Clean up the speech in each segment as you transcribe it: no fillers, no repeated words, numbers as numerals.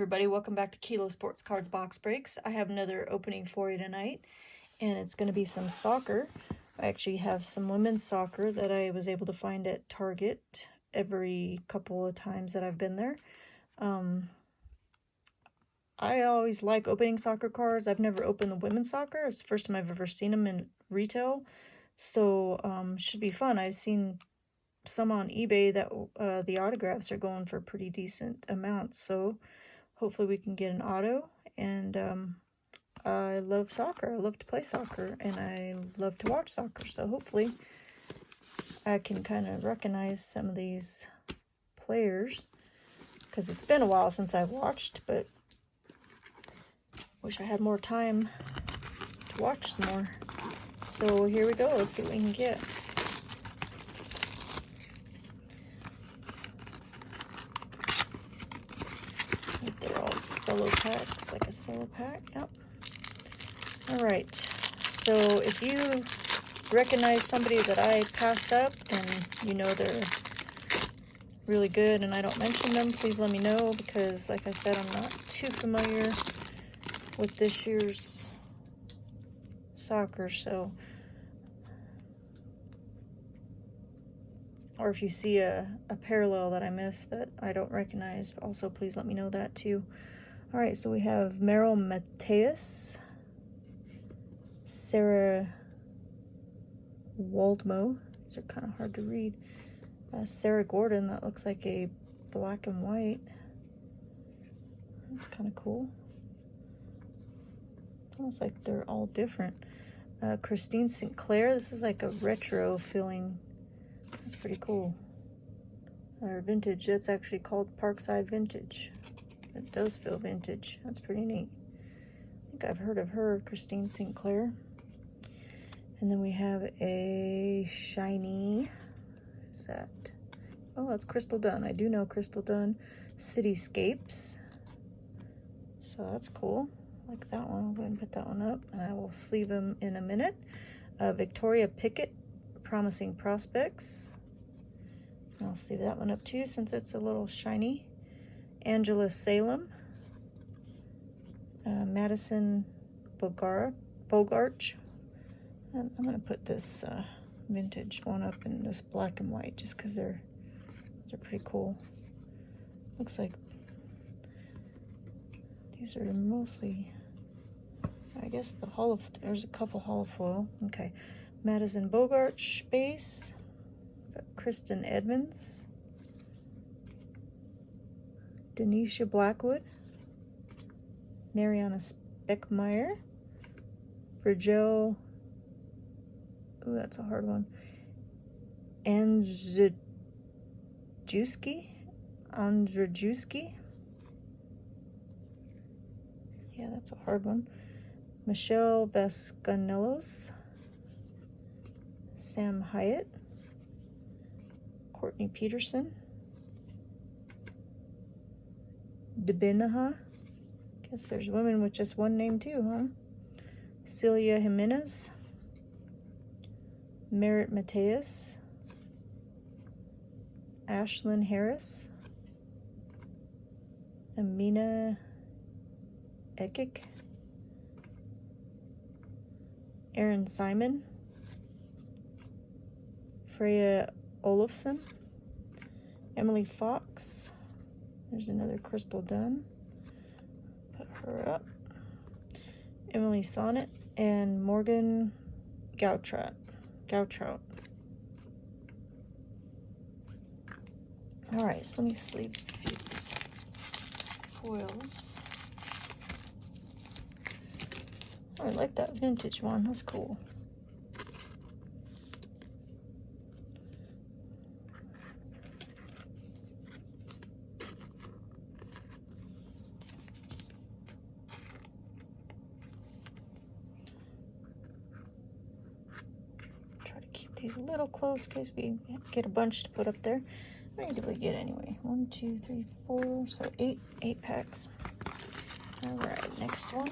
everybody, welcome back to Kilo Sports Cards Box Breaks. I have another opening for you tonight, and it's going to be some soccer. I actually have some women's soccer that I was able to find at Target every couple of times that I've been there. I always like opening soccer cards. I've never opened the women's soccer. It's the first time I've ever seen them in retail, so should be fun. I've seen some on eBay that the autographs are going for pretty decent amounts, so hopefully we can get an auto. And I love soccer. I love to play soccer, and I love to watch soccer, so hopefully I can kind of recognize some of these players, because it's been a while since I've watched, but wish I had more time to watch some more. So here we go. Let's see what we can get. They're all solo packs, like a solo pack. Yep. Alright, so if you recognize somebody that I pass up and you know they're really good and I don't mention them, please let me know, because like I said, I'm not too familiar with this year's soccer. So, or if you see a parallel that I missed that I don't recognize, also please let me know that too. Alright, so we have Meryl Mateus, Sarah Waldmo, these are kind of hard to read, Sarah Gordon, that looks like a black and white, that's kind of cool, almost like they're all different. Christine Sinclair, this is like a retro feeling, that's pretty cool. Or vintage, that's actually called Parkside Vintage. It does feel vintage, that's pretty neat. I think I've heard of her, Christine Sinclair. And then we have a shiny, what's that? Oh, that's Crystal Dunn. I do know Crystal Dunn. Cityscapes. So that's cool. I like that one. I'll go ahead and put that one up, and I will sleeve them in a minute. Victoria Pickett, Promising Prospects. I'll sleeve that one up too, since it's a little shiny. Angela Salem. Madison Bogarch. And I'm going to put this vintage one up in this black and white, just because they're pretty cool. Looks like these are mostly, I guess, there's a couple holofoil. Okay. Madison Bogarch base. Got Kristen Edmonds. Denisha Blackwood. Mariana Speckmeyer. Virgil, ooh, that's a hard one. Andrzejewski. Yeah, that's a hard one. Michelle Vasconcelos. Sam Hyatt. Courtney Peterson. Debinaha. Guess there's women with just one name too, huh? Celia Jimenez. Merritt Mateus. Ashlyn Harris. Amina Ekik. Aaron Simon. Freya Olofsson. Emily Fox. There's another Crystal Dunn. Put her up. Emily Sonnet and Morgan Gautrout. Alright, so let me sleeve these foils. Oh, I like that vintage one, that's cool. These a little close in case we get a bunch to put up there. How many did we get anyway? 1, 2, 3, 4, so 8 packs. All right, next one.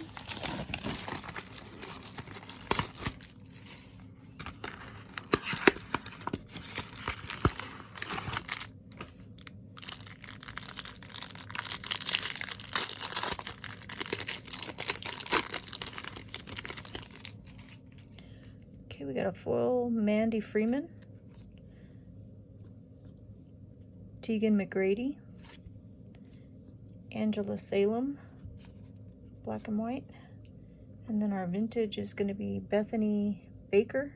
got a foil Mandy Freeman, Tegan McGrady, Angela Salem, black and white. And then our vintage is going to be Bethany Baker,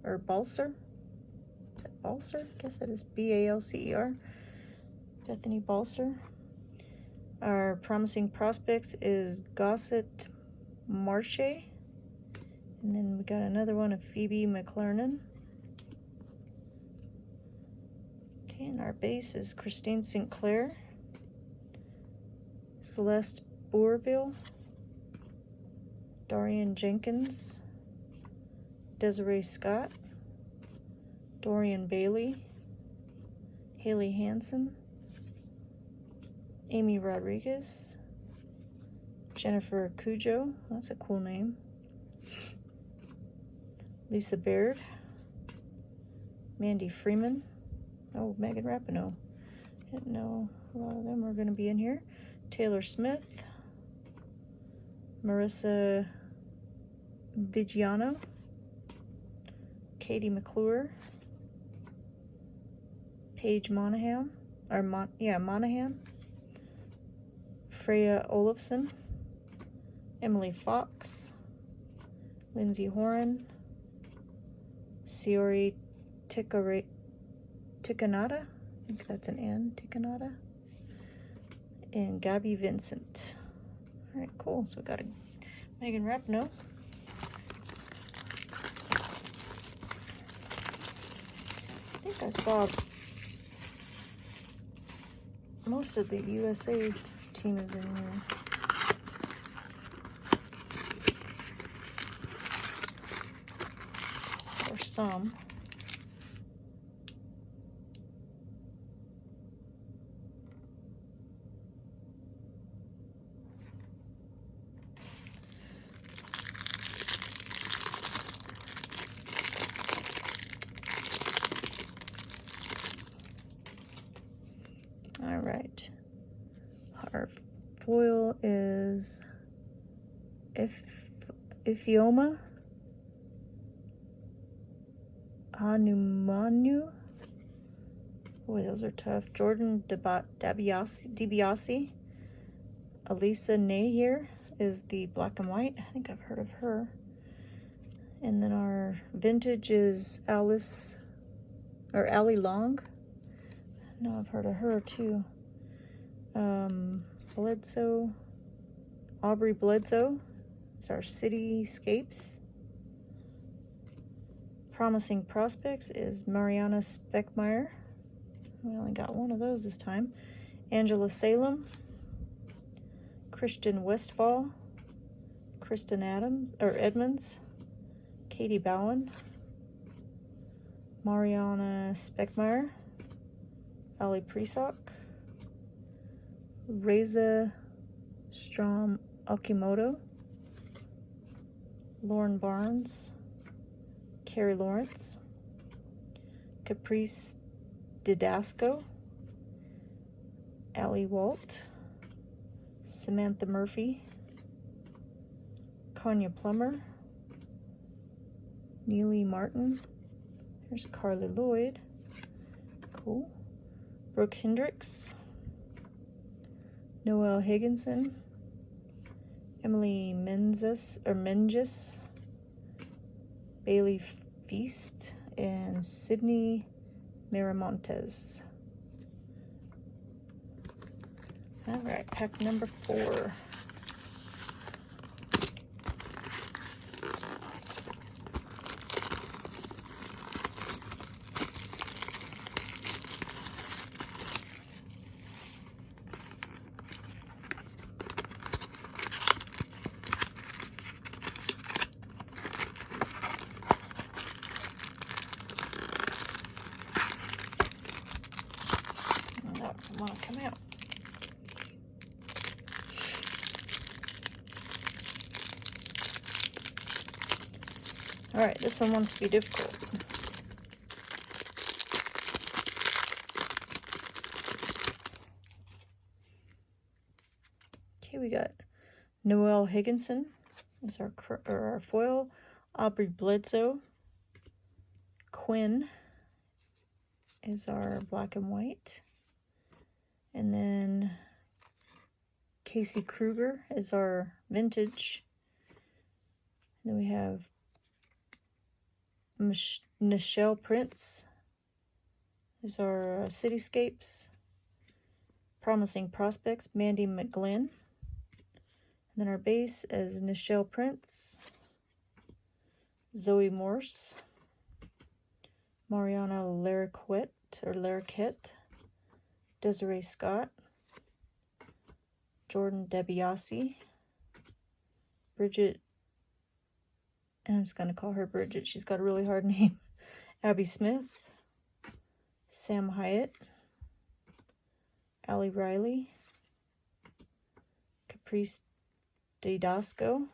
or Balser. Is that Balser? I guess that is Balcer. Bethany Balser. Our promising prospects is Gossett Marche. And then we got another one of Phoebe McLernan. Okay, and our base is Christine Sinclair, Celeste Bourville, Dorian Jenkins, Desiree Scott, Dorian Bailey, Haley Hansen, Amy Rodriguez, Jennifer Cujo, that's a cool name, Lisa Baird, Mandy Freeman, oh, Megan Rapinoe, didn't know a lot of them were going to be in here, Taylor Smith, Marissa Vigiano, Katie McClure, Paige Monahan, or Monahan, Freya Olafson, Emily Fox, Lindsay Horan, Siori Tikanada, I think that's an N, Tikanada, and Gabby Vincent. All right, cool. So we got a Megan Rapinoe. I think I saw most of the USA team is in here. Or some. All right, our foil is Ifioma Hanumanu. Boy, those are tough. Jordan DiBiase. Elisa Nahier is the black and white. I think I've heard of her. And then our vintage is Allie Long. No, I've heard of her too. Bledsoe, Aubrey Bledsoe. It's our Cityscapes. Promising Prospects is Mariana Speckmeyer. We only got one of those this time. Angela Salem, Christian Westfall, Kristen Edmonds, Katie Bowen, Mariana Speckmeyer, Ali Presock, Reza Strom Okimoto, Lauren Barnes, Carrie Lawrence, Caprice Didasco, Allie Walt, Samantha Murphy, Konya Plummer, Neely Martin, there's Carly Lloyd, cool, Brooke Hendricks, Noelle Higginson, Emily Menges, Bailey Feast, and Sydney Miramontes. All right, pack number 4. Want to come out. All right, this one wants to be difficult. Okay, we got Noelle Higginson as our foil, Aubrey Bledsoe. Quinn is our black and white. And then Casey Kruger is our vintage. And then we have Nichelle Prince is our cityscapes. Promising Prospects, Mandy McGlynn. And then our base is Nichelle Prince, Zoe Morse, Mariana Larroquette, Desiree Scott, Jordan DeBiase, Bridget, and I'm just going to call her Bridget, she's got a really hard name, Abby Smith, Sam Hyatt, Allie Riley, Caprice Didasco,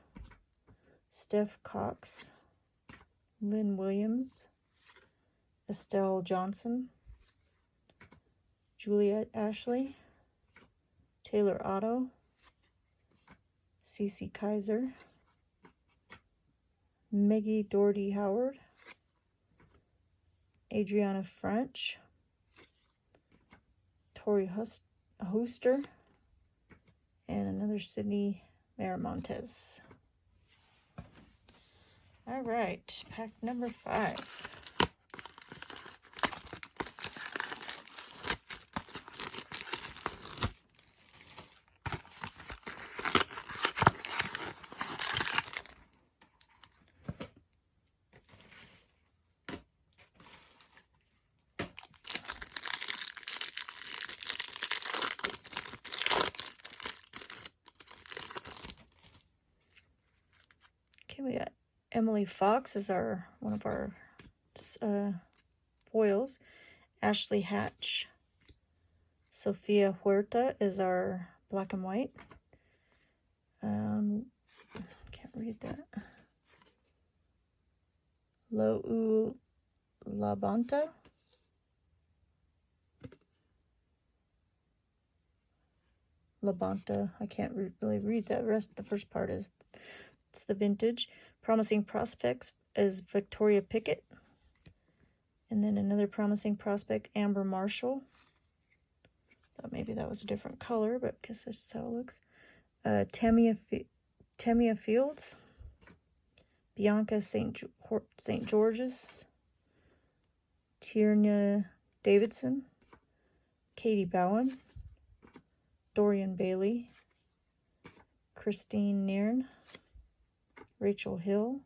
Steph Cox, Lynn Williams, Estelle Johnson, Juliet Ashley, Taylor Otto, Cece Kaiser, Maggie Doherty Howard, Adriana French, Tori Hoster, and another Sydney Miramontes. All right, pack number 5. Okay, we got Emily Fox is one of our foils. Ashley Hatch. Sophia Huerta is our black and white. Can't read that. Lo'u Labonta. I can't really read that. The first part is it's the vintage. Promising Prospects is Victoria Pickett. And then another Promising Prospect, Amber Marshall. Thought maybe that was a different color, but I guess that's how it looks. Tamia Fields. Bianca St. George's. Tierna Davidson. Katie Bowen. Dorian Bailey. Christine Nairn. Rachel Hill.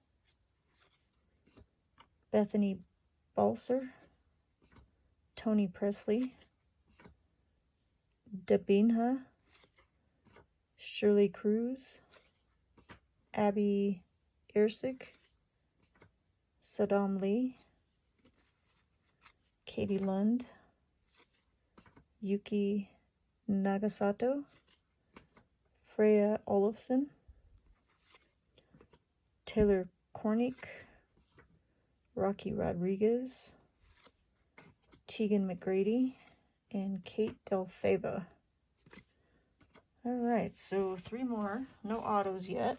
Bethany Balser. Tony Presley. Dabinha. Shirley Cruz. Abby Irsig. Saddam Lee. Katie Lund. Yuki Nagasato. Freya Olofsson. Taylor Kornick. Rocky Rodriguez. Tegan McGrady. And Kate Del Fava. All right, so 3 more. No autos yet.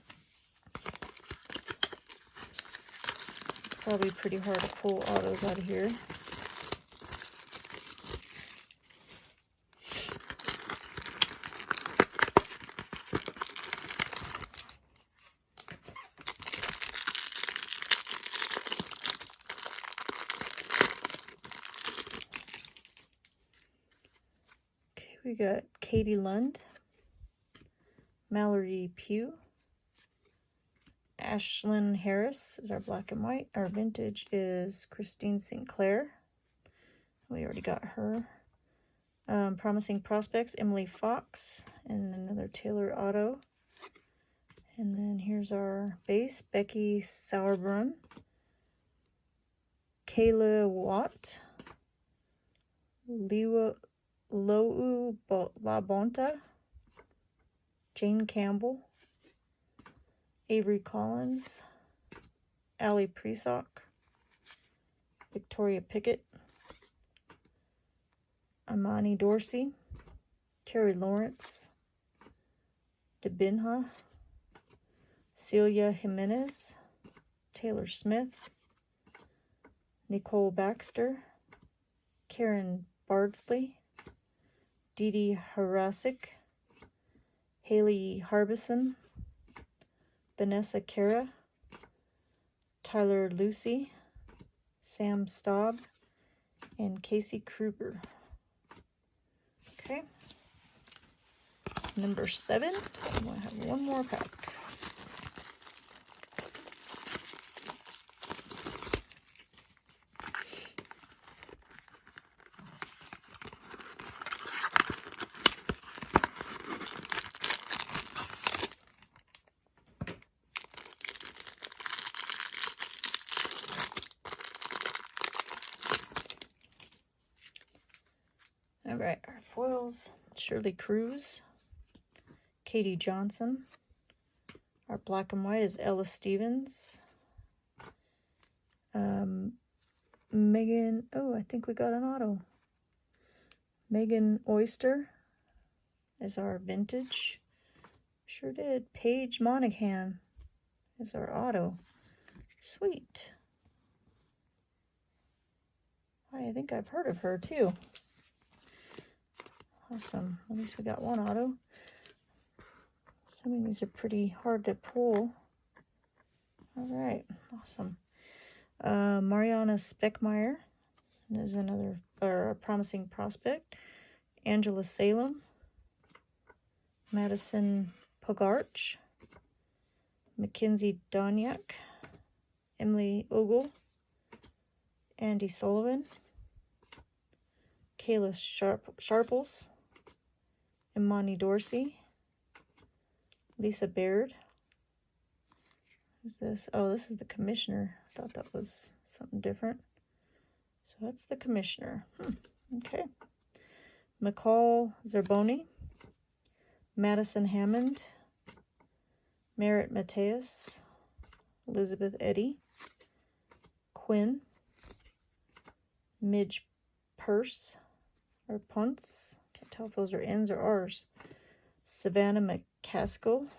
Probably pretty hard to pull autos out of here. Okay, we got Katie Lund, Mallory Pugh, Ashlyn Harris is our black and white. Our vintage is Christine St. Clair. We already got her. Promising Prospects, Emily Fox, and another Taylor Otto. And then here's our base, Becky Sauerbrunn, Kayla Watt, Lo'u Labonta, Jane Campbell, Avery Collins, Allie Presock, Victoria Pickett, Amani Dorsey, Carrie Lawrence, Dabinha, Celia Jimenez, Taylor Smith, Nicole Baxter, Karen Bardsley, Dee Dee Harasic, Haley Harbison, Vanessa Cara, Tyler Lucy, Sam Staub, and Casey Kruger. Okay. It's number 7. I'm going to have one more pack. All right, our foils: Shirley Cruz, Katie Johnson. Our black and white is Ella Stevens. Megan, oh, I think we got an auto. Megan Oyster is our vintage. Sure did. Paige Monaghan is our auto. Sweet. I think I've heard of her too. Awesome. At least we got one auto. Assuming these are pretty hard to pull. All right. Awesome. Mariana Speckmeyer is another promising prospect. Angela Salem. Madison Pogarch. Mackenzie Donyak. Emily Ogle. Andy Sullivan. Kayla Sharples. Imani Dorsey. Lisa Baird. Who's this? Oh, this is the commissioner. I thought that was something different. So that's the commissioner. Okay. McCall Zerboni. Madison Hammond. Merritt Mateus. Elizabeth Eddy. Quinn. Midge Purse. Or Punts. Can't tell if those are N's or R's. Savannah McCaskill.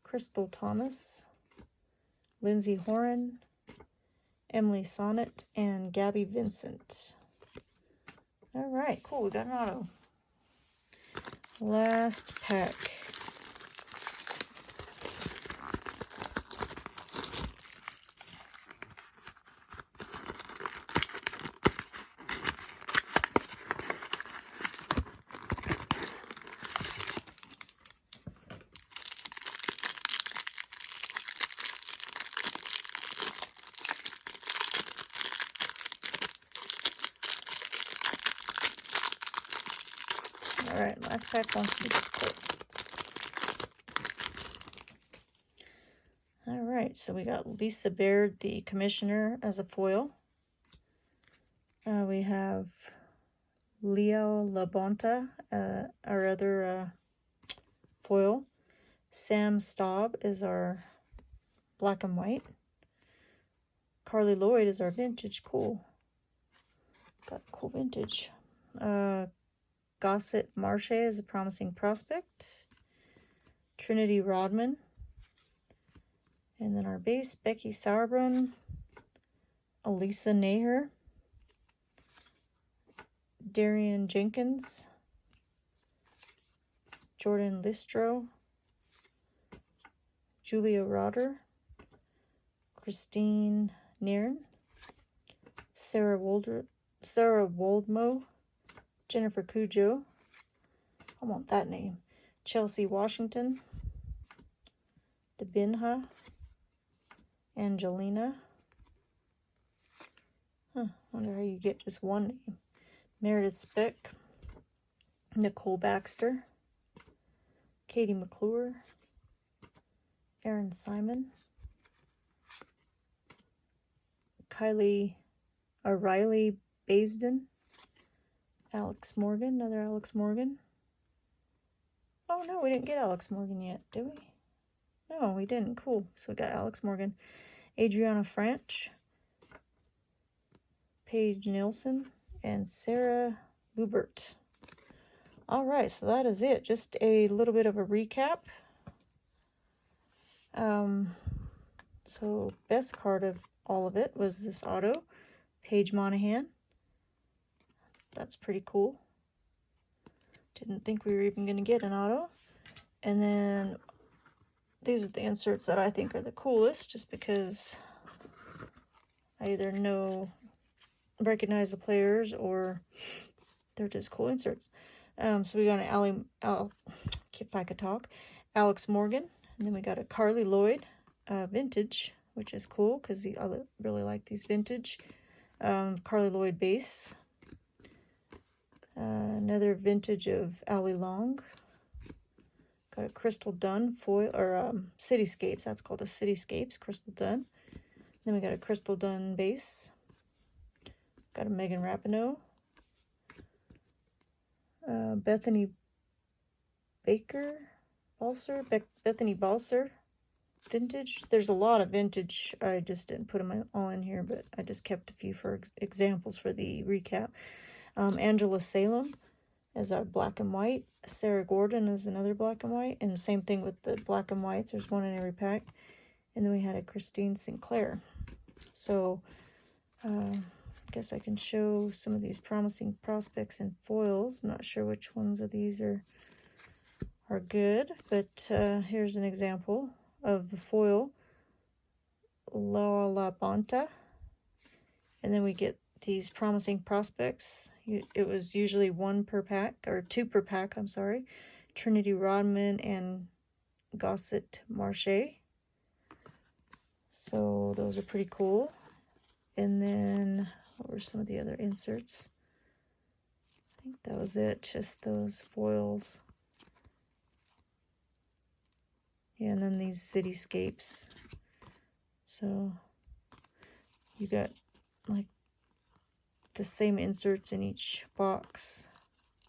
Crystal Thomas. Lindsay Horan. Emily Sonnet. And Gabby Vincent. All right, cool. We got an auto. Last pack. All right, last pack wants to be quick. All right, so we got Lisa Baird, the commissioner, as a foil. We have Leo Labonta, our other foil. Sam Staub is our black and white. Carly Lloyd is our vintage. Cool. Got cool vintage. Gossett Marche is a promising prospect. Trinity Rodman. And then our base, Becky Sauerbrunn. Elisa Naher. Darian Jenkins. Jordan Listro. Julia Rotter. Christine Nairn. Sarah Woldmo. Jennifer Cujo. I want that name. Chelsea Washington. Debinha. Angelina. Wonder how you get just one name. Meredith Speck. Nicole Baxter. Katie McClure. Erin Simon. Riley Baisden. Alex Morgan, another Alex Morgan. Oh no, we didn't get Alex Morgan yet, did we? No, we didn't. Cool. So we got Alex Morgan. Adriana Franch. Paige Nielsen. And Sarah Lubert. All right, so that is it. Just a little bit of a recap. So best card of all of it was this auto, Paige Monahan. That's pretty cool. Didn't think we were even going to get an auto. And then these are the inserts that I think are the coolest, just because I either recognize the players, or they're just cool inserts. So we got an if I could talk, Alex Morgan, and then we got a Carly Lloyd vintage, which is cool because I really like these vintage. Carly Lloyd base. Another vintage of Allie Long. Got a Crystal Dunn foil, or Cityscapes. That's called a Cityscapes, Crystal Dunn. Then we got a Crystal Dunn base. Got a Megan Rapinoe. Bethany Bethany Balser vintage. There's a lot of vintage. I just didn't put them all in here, but I just kept a few for examples for the recap. Angela Salem is a black and white. Sarah Gordon is another black and white. And the same thing with the black and whites. There's one in every pack. And then we had a Christine Sinclair. So I guess I can show some of these promising prospects and foils. I'm not sure which ones of these are good, but here's an example of the foil, Laura LaBonta. And then we get these promising prospects. It was usually 1 per pack, or 2 per pack, I'm sorry. Trinity Rodman and Gossett Marche. So those are pretty cool. And then what were some of the other inserts? I think that was it, just those foils. Yeah, and then these Cityscapes. So you got like the same inserts in each box,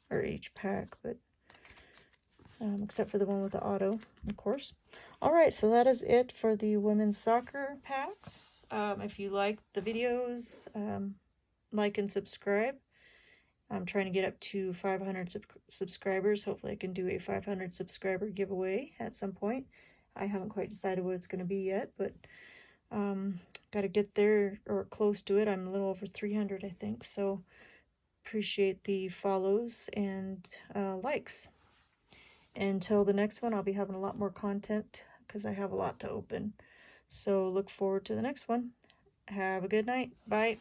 or each pack, but except for the one with the auto, of course. All right, so that is it for the women's soccer packs. If you like the videos, like and subscribe. I'm trying to get up to 500 subscribers. Hopefully I can do a 500 subscriber giveaway at some point. I haven't quite decided what it's going to be yet, but got to get there or close to it. I'm a little over 300, I think. So appreciate the follows and likes. Until the next one, I'll be having a lot more content because I have a lot to open. So look forward to the next one. Have a good night. Bye.